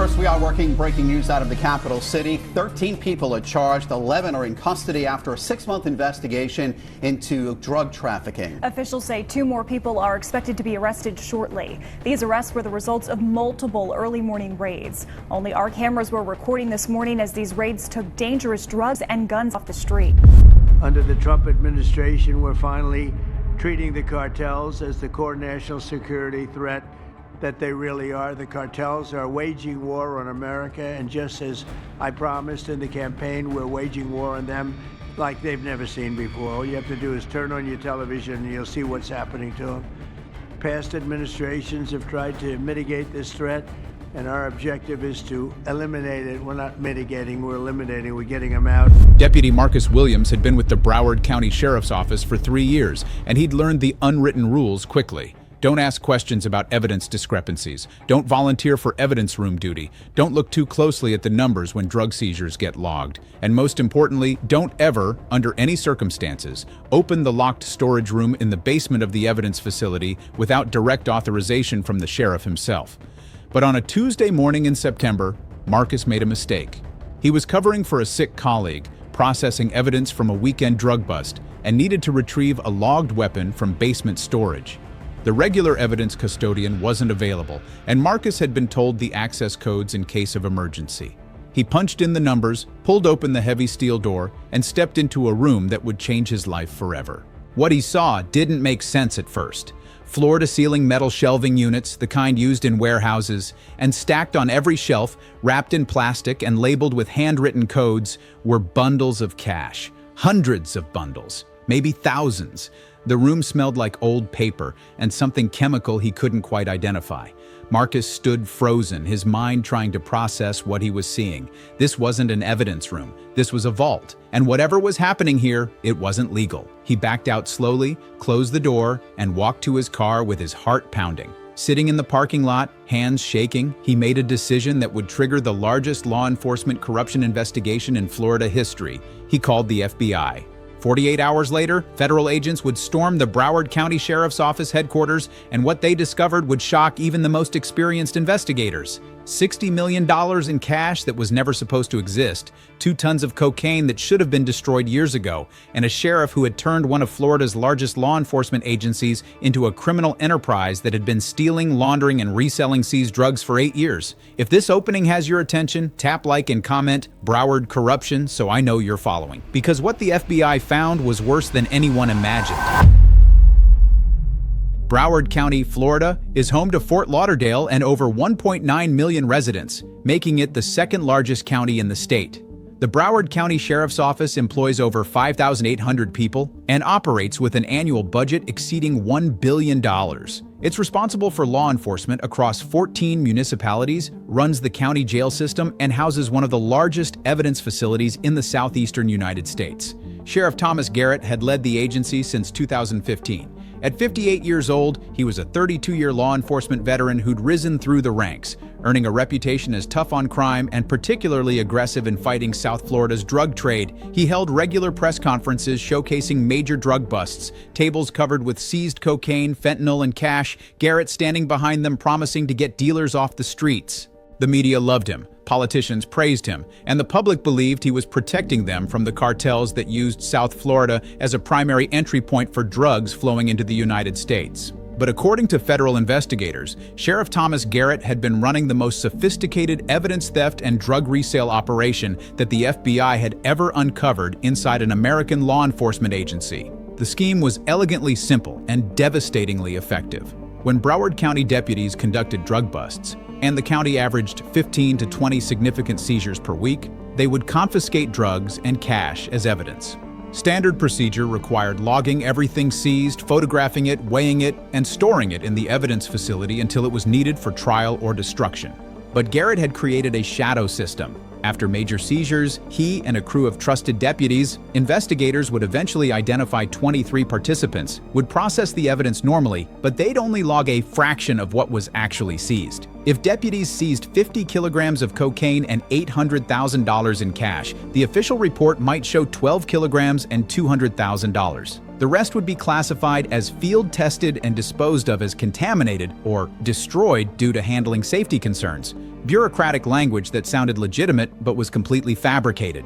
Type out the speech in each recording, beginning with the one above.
First, we are breaking news out of the capital city. 13 people are charged. 11 are in custody after a 6-month investigation into drug trafficking. Officials say 2 more people are expected to be arrested shortly. These arrests were the results of multiple early morning raids. Only our cameras were recording this morning as these raids took dangerous drugs and guns off the street. Under the Trump administration, we're finally treating the cartels as the core national security threat that they really are. The cartels are waging war on America, and just as I promised in the campaign, we're waging war on them like they've never seen before. All you have to do is turn on your television and you'll see what's happening to them. Past administrations have tried to mitigate this threat, and our objective is to eliminate it. We're not mitigating, we're eliminating, we're getting them out. Deputy Marcus Williams had been with the Broward County Sheriff's Office for 3 years, and he'd learned the unwritten rules quickly. Don't ask questions about evidence discrepancies. Don't volunteer for evidence room duty. Don't look too closely at the numbers when drug seizures get logged. And most importantly, don't ever, under any circumstances, open the locked storage room in the basement of the evidence facility without direct authorization from the sheriff himself. But on a Tuesday morning in September, Marcus made a mistake. He was covering for a sick colleague, processing evidence from a weekend drug bust, and needed to retrieve a logged weapon from basement storage. The regular evidence custodian wasn't available, and Marcus had been told the access codes in case of emergency. He punched in the numbers, pulled open the heavy steel door, and stepped into a room that would change his life forever. What he saw didn't make sense at first. Floor-to-ceiling metal shelving units, the kind used in warehouses, and stacked on every shelf, wrapped in plastic and labeled with handwritten codes, were bundles of cash. Hundreds of bundles, maybe thousands. The room smelled like old paper and something chemical he couldn't quite identify. Marcus stood frozen, his mind trying to process what he was seeing. This wasn't an evidence room. This was a vault. And whatever was happening here, it wasn't legal. He backed out slowly, closed the door, and walked to his car with his heart pounding. Sitting in the parking lot, hands shaking, he made a decision that would trigger the largest law enforcement corruption investigation in Florida history. He called the FBI. 48 hours later, federal agents would storm the Broward County Sheriff's Office headquarters, and what they discovered would shock even the most experienced investigators. $60 million in cash that was never supposed to exist, 2 tons of cocaine that should have been destroyed years ago, and a sheriff who had turned one of Florida's largest law enforcement agencies into a criminal enterprise that had been stealing, laundering, and reselling seized drugs for 8 years. If this opening has your attention, tap like and comment Broward corruption so I know you're following. Because what the FBI found was worse than anyone imagined. Broward County, Florida, is home to Fort Lauderdale and over 1.9 million residents, making it the second largest county in the state. The Broward County Sheriff's Office employs over 5,800 people and operates with an annual budget exceeding $1 billion. It's responsible for law enforcement across 14 municipalities, runs the county jail system, and houses one of the largest evidence facilities in the southeastern United States. Sheriff Thomas Garrett had led the agency since 2015. At 58 years old, he was a 32-year law enforcement veteran who'd risen through the ranks, earning a reputation as tough on crime and particularly aggressive in fighting South Florida's drug trade. He held regular press conferences showcasing major drug busts, tables covered with seized cocaine, fentanyl, and cash, Garrett standing behind them promising to get dealers off the streets. The media loved him, politicians praised him, and the public believed he was protecting them from the cartels that used South Florida as a primary entry point for drugs flowing into the United States. But according to federal investigators, Sheriff Thomas Garrett had been running the most sophisticated evidence theft and drug resale operation that the FBI had ever uncovered inside an American law enforcement agency. The scheme was elegantly simple and devastatingly effective. When Broward County deputies conducted drug busts, and the county averaged 15 to 20 significant seizures per week, they would confiscate drugs and cash as evidence. Standard procedure required logging everything seized, photographing it, weighing it, and storing it in the evidence facility until it was needed for trial or destruction. But Garrett had created a shadow system. After major seizures, he and a crew of trusted deputies, investigators would eventually identify 23 participants, would process the evidence normally, but they'd only log a fraction of what was actually seized. If deputies seized 50 kilograms of cocaine and $800,000 in cash, the official report might show 12 kilograms and $200,000. The rest would be classified as field-tested and disposed of as contaminated or destroyed due to handling safety concerns. Bureaucratic language that sounded legitimate but was completely fabricated.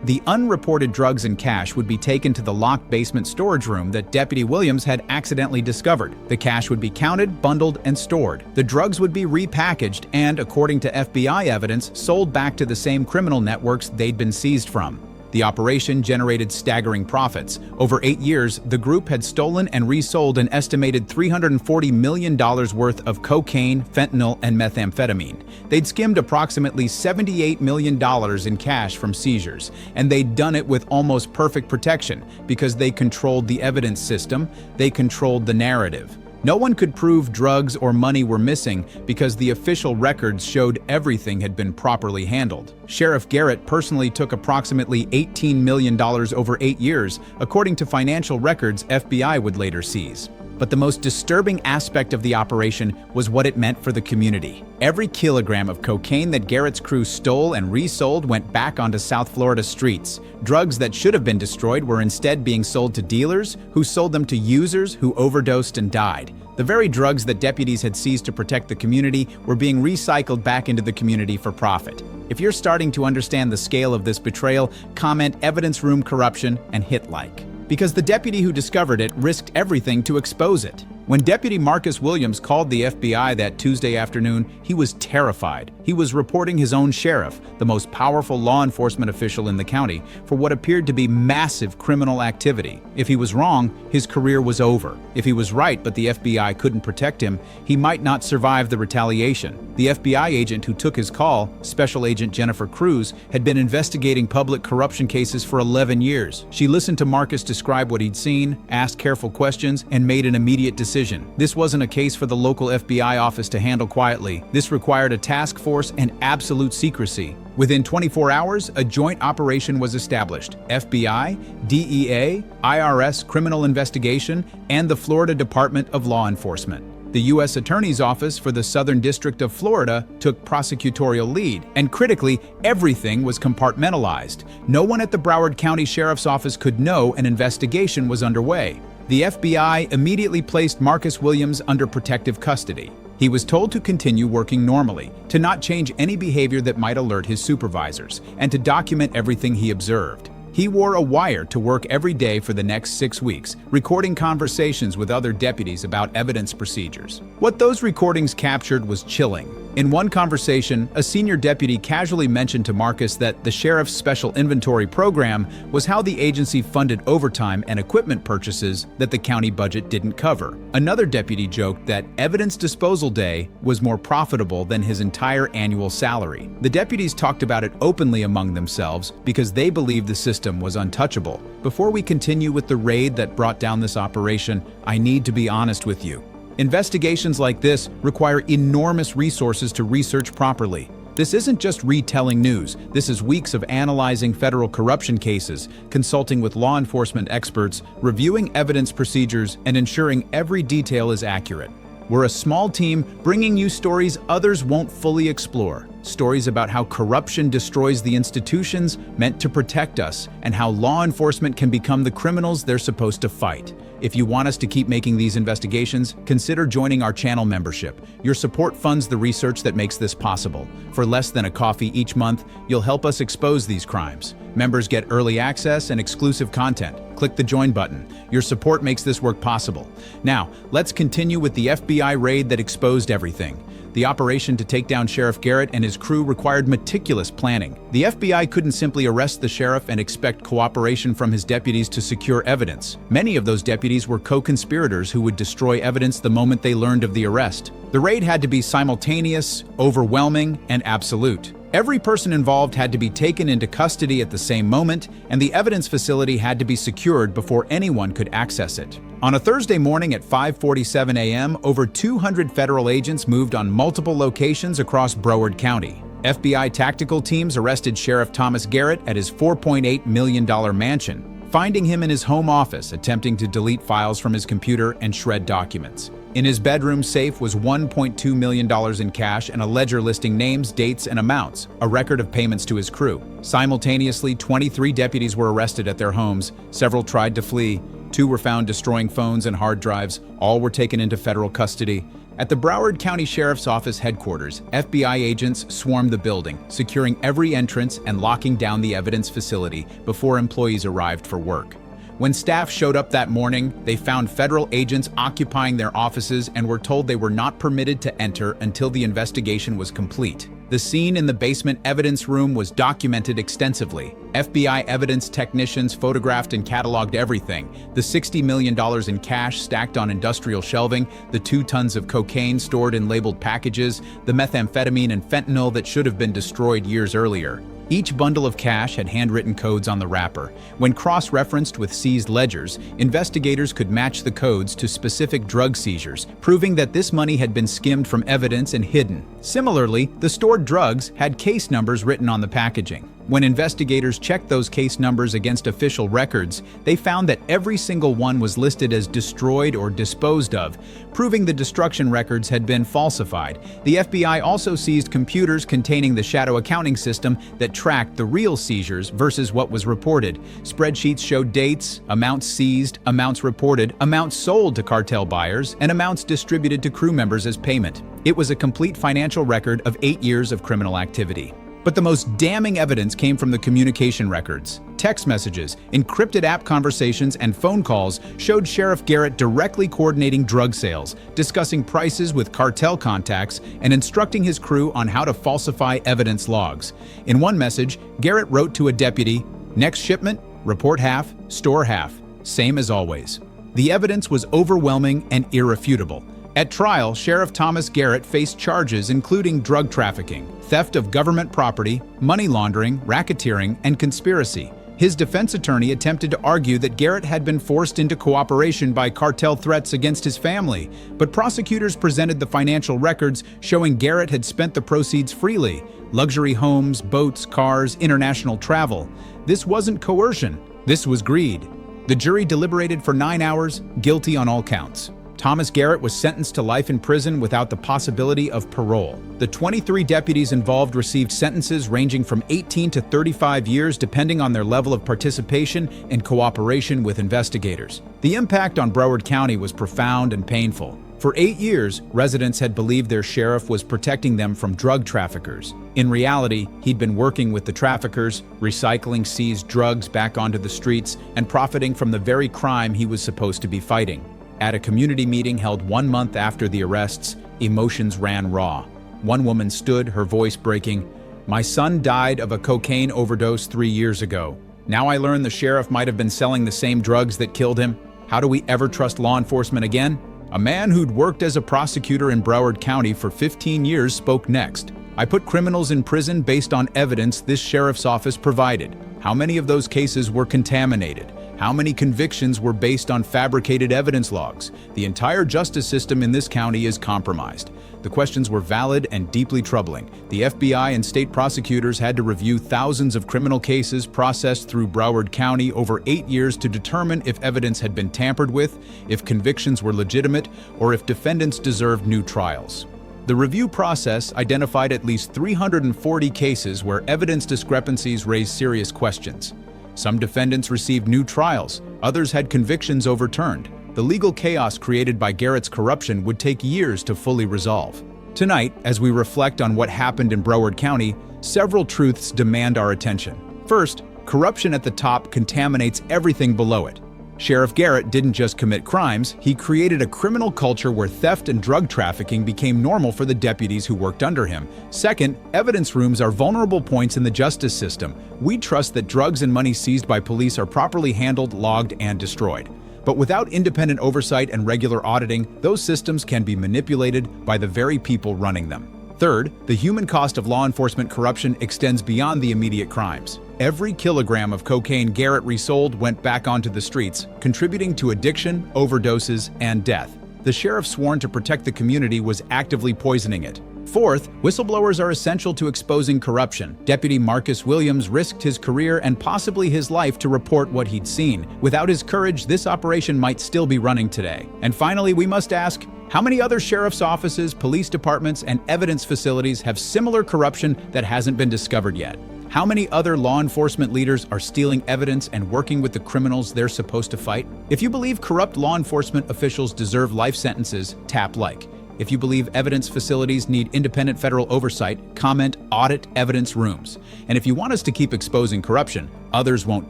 The unreported drugs and cash would be taken to the locked basement storage room that Deputy Williams had accidentally discovered. The cash would be counted, bundled, and stored. The drugs would be repackaged and, according to FBI evidence, sold back to the same criminal networks they'd been seized from. The operation generated staggering profits. Over 8 years, the group had stolen and resold an estimated $340 million worth of cocaine, fentanyl, and methamphetamine. They'd skimmed approximately $78 million in cash from seizures, and they'd done it with almost perfect protection because they controlled the evidence system, they controlled the narrative. No one could prove drugs or money were missing because the official records showed everything had been properly handled. Sheriff Garrett personally took approximately $18 million over 8 years, according to financial records FBI would later seize. But the most disturbing aspect of the operation was what it meant for the community. Every kilogram of cocaine that Garrett's crew stole and resold went back onto South Florida streets. Drugs that should have been destroyed were instead being sold to dealers, who sold them to users who overdosed and died. The very drugs that deputies had seized to protect the community were being recycled back into the community for profit. If you're starting to understand the scale of this betrayal, comment "evidence room corruption" and hit like. Because the deputy who discovered it risked everything to expose it. When Deputy Marcus Williams called the FBI that Tuesday afternoon, he was terrified. He was reporting his own sheriff, the most powerful law enforcement official in the county, for what appeared to be massive criminal activity. If he was wrong, his career was over. If he was right but the FBI couldn't protect him, he might not survive the retaliation. The FBI agent who took his call, Special Agent Jennifer Cruz, had been investigating public corruption cases for 11 years. She listened to Marcus describe what he'd seen, asked careful questions, and made an immediate decision. This wasn't a case for the local FBI office to handle quietly. This required a task force and absolute secrecy. Within 24 hours, a joint operation was established. FBI, DEA, IRS Criminal Investigation, and the Florida Department of Law Enforcement. The U.S. Attorney's Office for the Southern District of Florida took prosecutorial lead, and critically, everything was compartmentalized. No one at the Broward County Sheriff's Office could know an investigation was underway. The FBI immediately placed Marcus Williams under protective custody. He was told to continue working normally, to not change any behavior that might alert his supervisors, and to document everything he observed. He wore a wire to work every day for the next 6 weeks, recording conversations with other deputies about evidence procedures. What those recordings captured was chilling. In one conversation, a senior deputy casually mentioned to Marcus that the sheriff's special inventory program was how the agency funded overtime and equipment purchases that the county budget didn't cover. Another deputy joked that evidence disposal day was more profitable than his entire annual salary. The deputies talked about it openly among themselves because they believed the system was untouchable. Before we continue with the raid that brought down this operation, I need to be honest with you. Investigations like this require enormous resources to research properly. This isn't just retelling news. This is weeks of analyzing federal corruption cases, consulting with law enforcement experts, reviewing evidence procedures, and ensuring every detail is accurate. We're a small team bringing you stories others won't fully explore. Stories about how corruption destroys the institutions meant to protect us, and how law enforcement can become the criminals they're supposed to fight. If you want us to keep making these investigations, consider joining our channel membership. Your support funds the research that makes this possible. For less than a coffee each month, you'll help us expose these crimes. Members get early access and exclusive content. Click the join button. Your support makes this work possible. Now, let's continue with the FBI raid that exposed everything. The operation to take down Sheriff Garrett and his crew required meticulous planning. The FBI couldn't simply arrest the sheriff and expect cooperation from his deputies to secure evidence. Many of those deputies were co-conspirators who would destroy evidence the moment they learned of the arrest. The raid had to be simultaneous, overwhelming, and absolute. Every person involved had to be taken into custody at the same moment, and the evidence facility had to be secured before anyone could access it. On a Thursday morning at 5:47 a.m., over 200 federal agents moved on multiple locations across Broward County. FBI tactical teams arrested Sheriff Thomas Garrett at his $4.8 million mansion, finding him in his home office attempting to delete files from his computer and shred documents. In his bedroom safe was $1.2 million in cash and a ledger listing names, dates, and amounts, a record of payments to his crew. Simultaneously, 23 deputies were arrested at their homes. Several tried to flee. 2 were found destroying phones and hard drives. All were taken into federal custody. At the Broward County Sheriff's Office headquarters, FBI agents swarmed the building, securing every entrance and locking down the evidence facility before employees arrived for work. When staff showed up that morning, they found federal agents occupying their offices and were told they were not permitted to enter until the investigation was complete. The scene in the basement evidence room was documented extensively. FBI evidence technicians photographed and cataloged everything: the $60 million in cash stacked on industrial shelving, the 2 tons of cocaine stored in labeled packages, the methamphetamine and fentanyl that should have been destroyed years earlier. Each bundle of cash had handwritten codes on the wrapper. When cross-referenced with seized ledgers, investigators could match the codes to specific drug seizures, proving that this money had been skimmed from evidence and hidden. Similarly, the stored drugs had case numbers written on the packaging. When investigators checked those case numbers against official records, they found that every single one was listed as destroyed or disposed of, proving the destruction records had been falsified. The FBI also seized computers containing the shadow accounting system that tracked the real seizures versus what was reported. Spreadsheets showed dates, amounts seized, amounts reported, amounts sold to cartel buyers, and amounts distributed to crew members as payment. It was a complete financial record of 8 years of criminal activity. But the most damning evidence came from the communication records. Text messages, encrypted app conversations, and phone calls showed Sheriff Garrett directly coordinating drug sales, discussing prices with cartel contacts, and instructing his crew on how to falsify evidence logs. In one message, Garrett wrote to a deputy, "Next shipment, report half, store half, same as always." The evidence was overwhelming and irrefutable. At trial, Sheriff Thomas Garrett faced charges including drug trafficking, theft of government property, money laundering, racketeering, and conspiracy. His defense attorney attempted to argue that Garrett had been forced into cooperation by cartel threats against his family, but prosecutors presented the financial records showing Garrett had spent the proceeds freely: luxury homes, boats, cars, international travel. This wasn't coercion, this was greed. The jury deliberated for 9 hours, guilty on all counts. Thomas Garrett was sentenced to life in prison without the possibility of parole. The 23 deputies involved received sentences ranging from 18 to 35 years depending on their level of participation and cooperation with investigators. The impact on Broward County was profound and painful. For 8 years, residents had believed their sheriff was protecting them from drug traffickers. In reality, he'd been working with the traffickers, recycling seized drugs back onto the streets, and profiting from the very crime he was supposed to be fighting. At a community meeting held 1 month after the arrests, emotions ran raw. One woman stood, her voice breaking. "My son died of a cocaine overdose 3 years ago. Now I learn the sheriff might have been selling the same drugs that killed him. How do we ever trust law enforcement again?" A man who'd worked as a prosecutor in Broward County for 15 years spoke next. "I put criminals in prison based on evidence this sheriff's office provided. How many of those cases were contaminated? How many convictions were based on fabricated evidence logs? The entire justice system in this county is compromised." The questions were valid and deeply troubling. The FBI and state prosecutors had to review thousands of criminal cases processed through Broward County over 8 years to determine if evidence had been tampered with, if convictions were legitimate, or if defendants deserved new trials. The review process identified at least 340 cases where evidence discrepancies raised serious questions. Some defendants received new trials, others had convictions overturned. The legal chaos created by Garrett's corruption would take years to fully resolve. Tonight, as we reflect on what happened in Broward County, several truths demand our attention. First, corruption at the top contaminates everything below it. Sheriff Garrett didn't just commit crimes, he created a criminal culture where theft and drug trafficking became normal for the deputies who worked under him. Second, evidence rooms are vulnerable points in the justice system. We trust that drugs and money seized by police are properly handled, logged, and destroyed. But without independent oversight and regular auditing, those systems can be manipulated by the very people running them. Third, the human cost of law enforcement corruption extends beyond the immediate crimes. Every kilogram of cocaine Garrett resold went back onto the streets, contributing to addiction, overdoses, and death. The sheriff sworn to protect the community was actively poisoning it. Fourth, whistleblowers are essential to exposing corruption. Deputy Marcus Williams risked his career and possibly his life to report what he'd seen. Without his courage, this operation might still be running today. And finally, we must ask, how many other sheriff's offices, police departments, and evidence facilities have similar corruption that hasn't been discovered yet? How many other law enforcement leaders are stealing evidence and working with the criminals they're supposed to fight? If you believe corrupt law enforcement officials deserve life sentences, tap like. If you believe evidence facilities need independent federal oversight, comment audit evidence rooms. And if you want us to keep exposing corruption others won't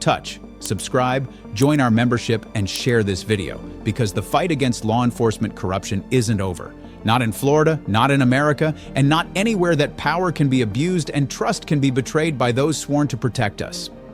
touch, subscribe, join our membership, and share this video, because the fight against law enforcement corruption isn't over. Not in Florida, not in America, and not anywhere that power can be abused and trust can be betrayed by those sworn to protect us.